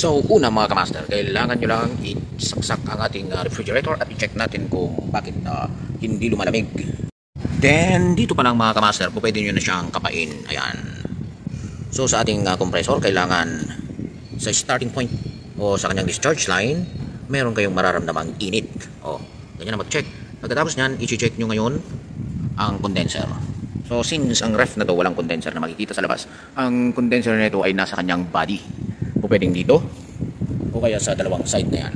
So, una mga kamaster, kailangan nyo lang isaksak ang ating refrigerator at i-check natin kung bakit hindi lumalamig. Then, dito pa lang mga kamaster, pwede nyo na siyang kapain. Ayan. So, sa ating compressor, kailangan sa starting point o sa kanyang discharge line, meron kayong mararamdamang init. O, ganyan na mag-check. Pagkatapos nyan, i-check nyo ngayon ang condenser. So, since ang ref na to walang condenser na makikita sa labas, ang condenser na ito ay nasa kanyang body. O pwedeng dito o kaya sa dalawang side na yan.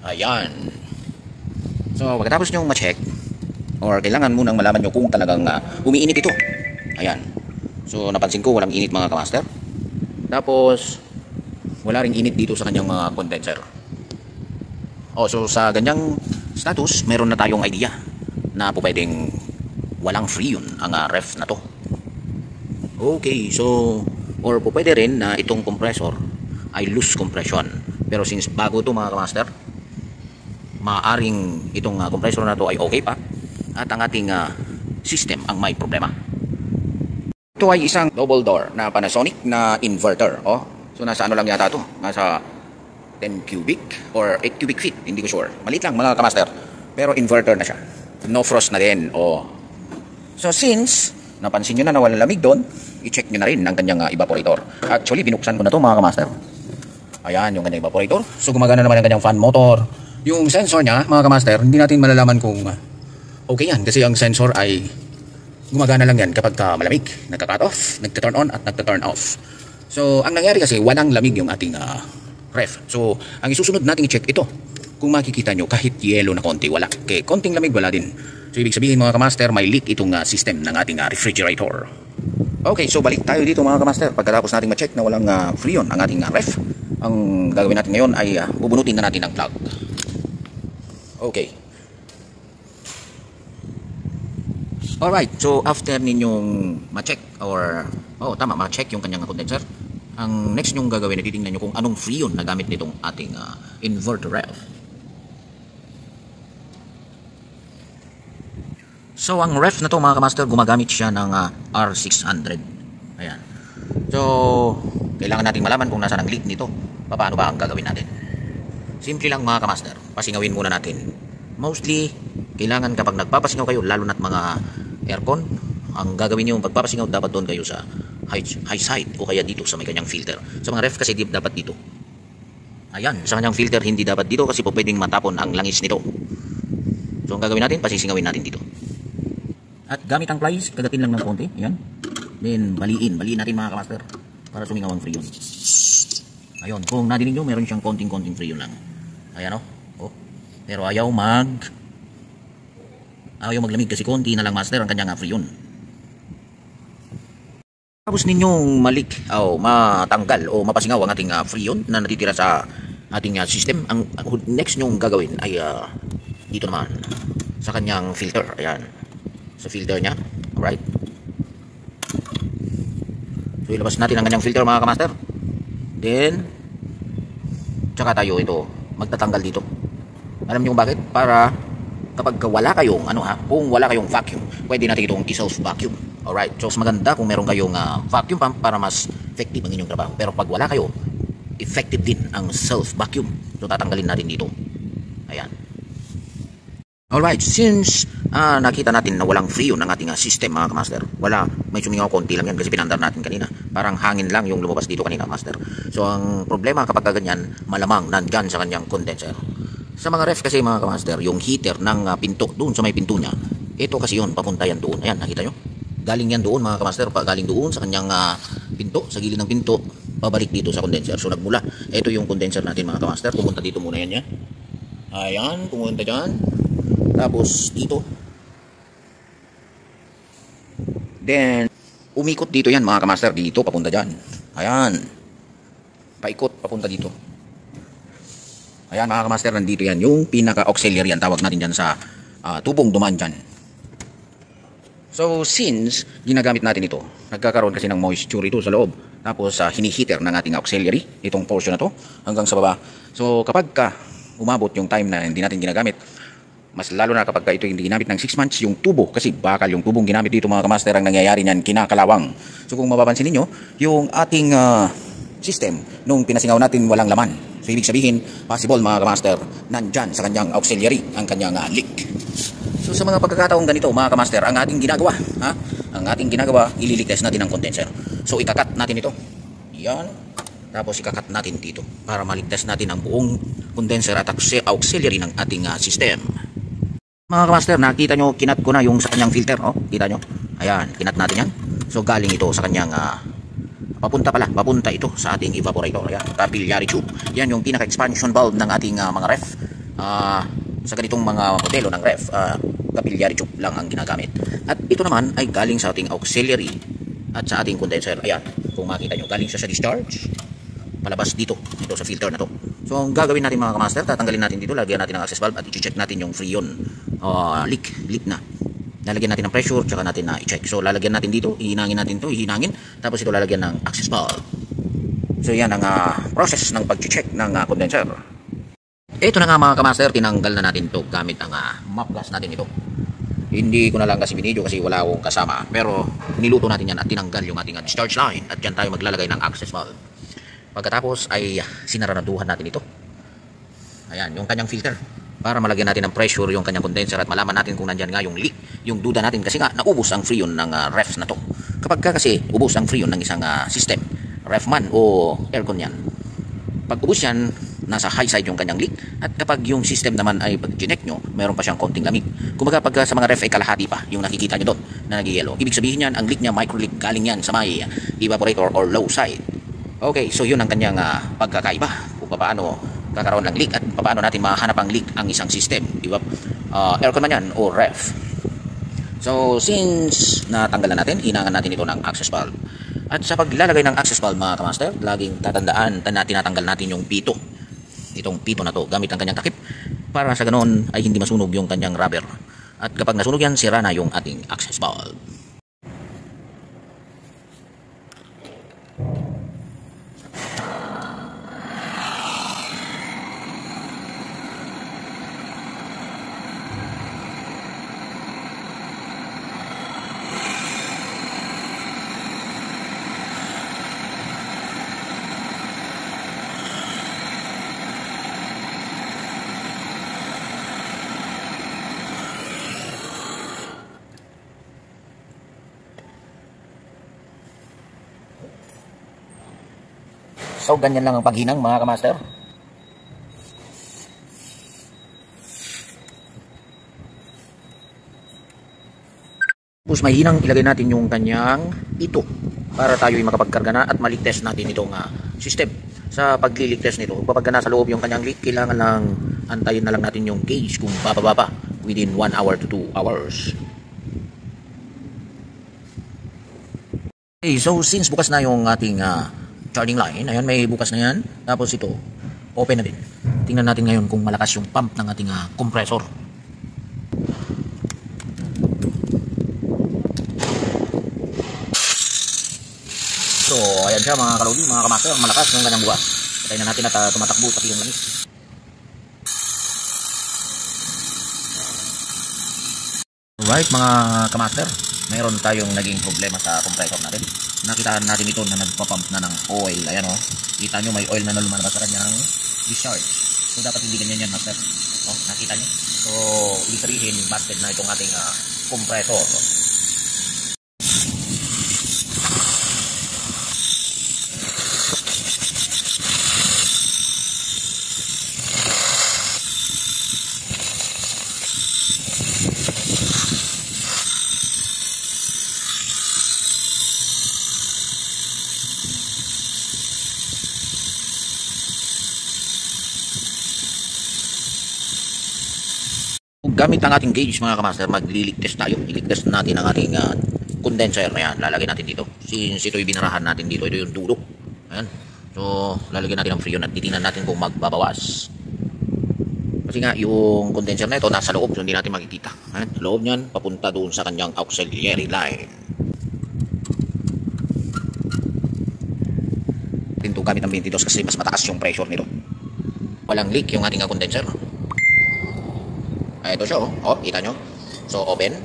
Ayan. So pagkatapos nyo ma-check or kailangan munang malaman nyo kung talagang umiinit ito. Ayan. So napansin ko walang init mga kamaster. Tapos wala ring init dito sa kanyang mga condenser. So sa ganyang status meron na tayong idea na po pwedeng walang freon ang ref na to. Okay, so or po pwede rin na itong compressor ay loose compression. Pero since bago ito mga kamaster, maaring itong compressor na to ay okay pa at ang ating system ang may problema. Ito ay isang double door na Panasonic na inverter. So nasa ano lang yata ito? Nasa 10 cubic or 8 cubic feet. Hindi ko sure. Maliit lang mga kamaster. Pero inverter na siya. No frost na din. So since napansin nyo na walang lamig doon, i-check nyo na rin ang kanyang evaporator. Actually, binuksan ko na to mga kamaster. Ayan, yung kanyang evaporator. So, gumagana naman ang kanyang fan motor. Yung sensor niya, mga kamaster, hindi natin malalaman kung okay yan. Kasi ang sensor ay gumagana lang yan kapag malamig. Nagka-cut off, nagta-turn on at nagta-turn off. So, ang nangyari kasi, walang lamig yung ating ref. So, ang isusunod natin i-check ito. Kung makikita nyo, kahit yellow na konti, wala. Okay, konting lamig, wala din. So, ibig sabihin mga kamaster, may leak itong system ng ating refrigerator. Okay, so balik tayo dito mga kamaster. Pagkatapos natin ma-check na walang freon ang ating ref, ang gagawin natin ngayon ay bubunutin na natin ang plug. Okay. Alright, so after ninyong ma-check or, ma-check yung kanyang condenser, ang next nyong gagawin, titingnan nyo kung anong freon na gamit nitong ating inverter ref. So, ang ref na to mga kamaster, gumagamit siya ng R600. Ayan. So, kailangan nating malaman kung nasaan ang leak nito. Paano ba ang gagawin natin? Simple lang mga kamaster. Pasingawin muna natin. Mostly, kailangan kapag nagpapasingaw kayo, lalo na't mga aircon, ang gagawin nyo yung pagpapasingaw, dapat doon kayo sa high side o kaya dito sa may kanyang filter. Sa mga ref kasi dapat dito. Ayan, sa kanyang filter hindi dapat dito kasi po pwedeng matapon ang langis nito. So, ang gagawin natin, pasisingawin natin dito. At gamit ang plies, kagatin lang ng konti. Ayan. Then, baliin natin mga kamaster para sumingaw ang freon. Ayun, kung nadinig nyo, meron siyang konting-konting freon lang. Ayan Pero ayaw maglamig kasi konti na lang master ang kanyang freon. Tapos ninyong matanggal o mapasingaw ang ating freon na natitira sa ating system. Ang next nyong gagawin ay dito naman sa kanyang filter. Ayan. Sa filter niya. Alright. So, ilabas natin ang kanyang filter mga kamaster. Then, tsaka tayo magtatanggal dito. Alam niyo kung bakit? Para kapag wala kayong, kung wala kayong vacuum, pwede natin itong i-self-vacuum. Alright. So, mas maganda kung meron kayong vacuum pump para mas effective ang inyong trabaho. Pero pag wala kayo, effective din ang self-vacuum. So, tatanggalin natin dito. Ayan. Alright, since nakita natin na walang freon ang ating system mga kamaster, may sumingaw konti lang yan kasi pinandar natin kanina. Parang hangin lang yung lumabas dito kanina master. So ang problema kapag ganyan, malamang nandyan sa kanyang condenser. Sa mga ref kasi mga kamaster, yung heater ng pinto, doon sa may pinto niya, ito kasi yun, papunta yan doon. Ayan, nakita nyo? Galing yan doon mga kamaster, galing doon sa kanyang pinto, sa gilid ng pinto, pabalik dito sa condenser. So nagmula, ito yung condenser natin mga kamaster, pumunta dito muna yan. Ayan, pumunta dyan. Tapos dito. Then umikot dito yan mga kamaster. Dito papunta dyan. Ayan. Paikot papunta dito. Ayan mga kamaster. Nandito yan. Yung pinaka-auxiliary yan. Tawag natin dyan sa tubong dumaan dyan. So since ginagamit natin ito, nagkakaroon kasi ng moisture ito sa loob. Tapos hiniheater ng ating auxiliary. Itong portion na to hanggang sa baba. So kapag umabot yung time na hindi natin ginagamit, mas lalo na kapag ito hindi ginamit ng 6 months, yung tubo, kasi bakal yung tubong ginamit dito mga kamaster, ang nangyayari niyan, kinakalawang. So kung mapapansin niyo yung ating system nung pinasingaw natin walang laman. So ibig sabihin, possible mga kamaster, nandyan sa kanyang auxiliary ang kanyang leak. So sa mga pagkakataong ganito mga kamaster, ang ating ginagawa, ililig test natin ang condenser. So ikakat natin ito. Yan. Tapos ikakat natin dito para maligtas natin ang buong condenser at auxiliary ng ating system. Mga kamaster, nakita nyo, kinat ko na yung sa kanyang filter, oh. Kita nyo? Ayan, kinat natin yan. So galing ito sa kanyang papunta ito sa ating evaporator. Ayan, capillary tube. Yan yung pinaka-expansion valve ng ating mga ref. Sa ganitong mga modelo ng ref, capillary tube lang ang ginagamit. At ito naman ay galing sa ating auxiliary at sa ating condenser. Ayan, kung makita nyo, galing siya sa discharge. Palabas dito sa filter na to. So ang gagawin natin mga kamaster, tatanggalin natin dito, lagyan natin ng access valve at i-check natin yung freon leak na. Lalagyan natin ng pressure, tsaka natin na i-check. So lalagyan natin dito, ihinangin natin to, tapos ito lalagyan ng access valve. So yan ang process ng pag-check ng condenser. Ito na nga mga kamaster, tinanggal na natin to gamit ang map gas natin ito. Hindi ko na lang kasi binidyo kasi wala akong kasama, pero niluto natin yan at tinanggal yung ating discharge line at dyan tayo maglalagay ng access valve. Pagkatapos ay sinaraduhan natin ito. Ayan, yung kanyang filter. Para malagyan natin ng pressure yung kanyang condenser at malaman natin kung nandyan nga yung leak. Yung duda natin kasi nga naubos ang freon ng refs na to. Kapag kasi ubos ang freon ng isang system, ref man o aircon yan, pag ubos yan, nasa high side yung kanyang leak. At kapag yung system naman ay pag chinek nyo, mayroon pa siyang konting lamig. Kumbaga pag sa mga ref ay kalahati pa yung nakikita nyo doon na nag-yellow. Ibig sabihin yan, ang leak niya micro leak, galing yan sa may evaporator or low side. Okay, so yun ang kanyang pagkakaiba kung paano kakaroon ng leak at paano natin mahanap ang leak ang isang system, di ba? Aircon man yan o ref. So since natanggal na natin, hinangan natin ito ng access valve. At sa paglalagay ng access valve mga kamaster, laging tatandaan na tinatanggal natin yung pito. Itong pito na to gamit ang kanyang takip para sa ganoon ay hindi masunog yung kanyang rubber. At kapag nasunog yan, sira na yung ating access valve. So ganyan lang ang paghinang mga kamaster. Tapos may hinang ilagay natin yung kanyang ito para tayo ay makapagkarga na at maligtest natin itong system. Sa pagliligtest nito, kapag nasa loob yung kanyang leak, kailangan lang antayin na lang natin yung gauge kung bababa pa within 1 hour to 2 hours. Okay, so since bukas na yung ating charging line, ayan, may bukas na yan. Tapos ito, open na din. Tingnan natin ngayon kung malakas yung pump ng ating compressor. So, ayan siya mga kalodi, mga kamaster, malakas yung kanyang bukas. Patayin na natin at tumatakbo pati yung langis. Alright mga kamaster, mayroon tayong naging problema sa compressor natin. Nakita natin ito na nagpapump na ng oil. Ayan o, kita nyo may oil na lumalabas sa kanyang discharge. So dapat hindi ganyan yan master. O, nakita nyo. So ibig sabihin busted na itong ating compressor. Gamit ang ating gauge mga kamaster, magliligtest tayo. Iligtest natin ang ating condenser. Ayan, lalagay natin dito. Since ito'y binarahan natin dito, ito yung dulo. Ayan. So, lalagyan natin ng freon at titingnan natin kung magbabawas. Kasi nga, yung condenser na ito nasa loob, so hindi natin makikita. Ayan, loob niyan, papunta doon sa kanyang auxiliary line. Ito gamit ang 22 kasi mas mataas yung pressure nito. Walang leak yung ating condenser. Ito siya, oh, kita nyo. So, open.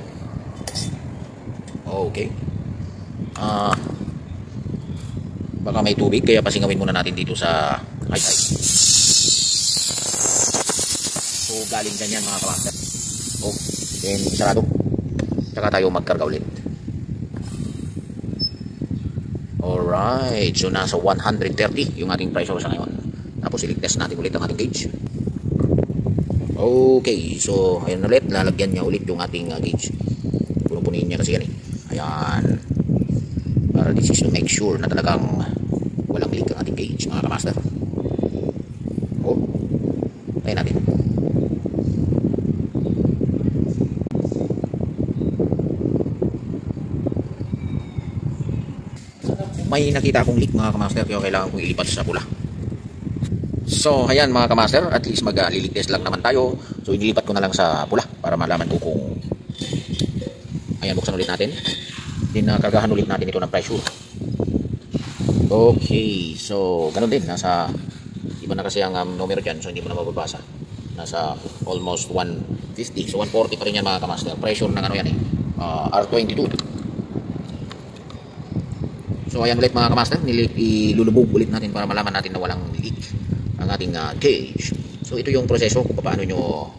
Baka may tubig, kaya pasingawin muna natin dito sa high tide. So galing dyan yan mga kamaster. Oh, then isarado. Tsaka tayo magkarga ulit. Alright, so nasa 130 yung ating pressure sa ngayon. Tapos i-test natin ulit ang ating gauge. Okay, so ayun ulit, lalagyan niya ulit yung ating gauge. Puno-punin niya kasi yan eh. Ayan. Para this is to make sure na talagang walang leak ang ating gauge mga kamaster. Oh, tayo natin. May nakita akong leak mga kamaster, kaya kailangan kong ilipat sa pula. So ayan mga kamaster, at least mag-leak test lang naman tayo. So inilipat ko na lang sa pula para malaman ko kung, ayan, buksan ulit natin. Then kargahan ulit natin ito ng pressure. Okay, so ganun din, nasa iba na kasi ang numero dyan, so hindi mo na mababasa. Nasa almost 150, so 140 pa rin yan mga kamaster. Pressure ng ano yan eh, R22. So ayan ulit mga kamaster, ilulubog ulit natin para malaman natin na walang leak ang ating gauge. So ito yung proseso kung paano nyo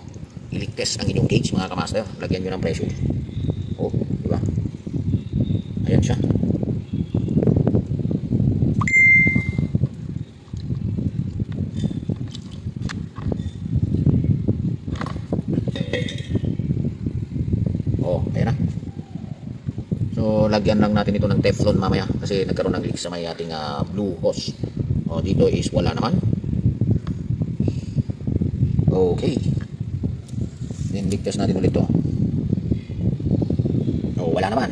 i-leak test ang inyong gauge mga kamaster. Lagyan nyo ng pressure. Oh, diba? Ayan siya. Oh, ayan na. So lagyan lang natin ito ng Teflon mamaya kasi nagkaroon ng leak sa may ating blue hose. O dito is wala naman. Okay. Then leak test natin ulit to. O wala naman.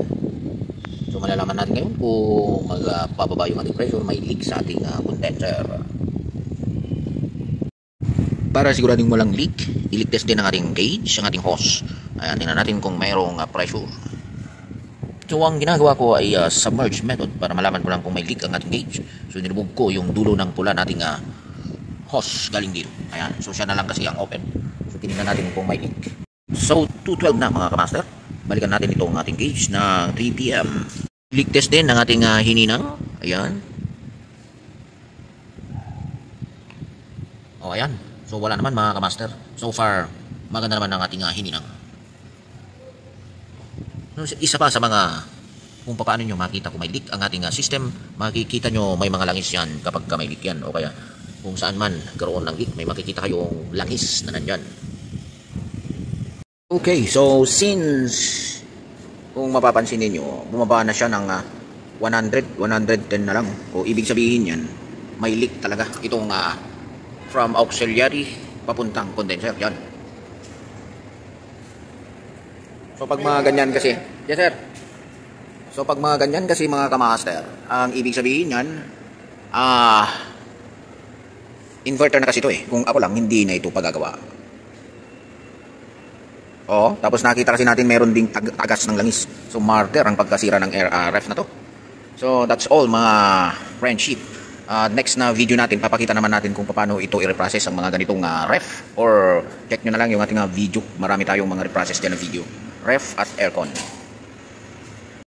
So malalaman natin ngayon kung magpababa yung ating pressure, may leak sa ating condenser. Para siguradong walang leak, i-leak test din ang ating gauge, ang ating hose. Ayan, tingnan natin kung mayroong pressure. So ang ginagawa ko ay submerge method para malaman ko lang kung may leak ang ating gauge. So nilubog ko yung dulo ng pula nating hose galing dito. Ayan, so siya na lang kasi ang open. So tinignan natin kung may leak. So 212 na mga kamaster. Balikan natin itong ating gauge na 3 PM. Leak test din ng ating hininang. Ayan. O ayan. So wala naman mga kamaster. So far maganda naman ang ating hininang. Isa pa sa mga kung paano nyo makita kung may leak ang ating system, makikita nyo may mga langis yan kapag may leak yan, o kaya kung saan man karoon ng leak, may makikita kayong langis na nandyan. Okay, so since kung mapapansin niyo bumaba na siya ng 100, 110 na lang, o ibig sabihin yan may leak talaga itong from auxiliary papuntang condenser yan. So pag mga ganyan kasi, yes sir. So pag mga ganyan kasi mga kamaster, ang ibig sabihin yan, inverter na kasi ito eh. Kung ako lang, hindi na ito pagagawa. Oh, tapos nakita kasi natin meron ding tagas ng langis. So martyr ang pagkasira ng ref na to. So that's all mga friendship. Next na video natin, papakita naman natin kung paano ito i-reprocess ang mga ganitong ref. Or check nyo na lang yung ating video. Marami tayong mga reprocess dyan na video. Ref at aircon.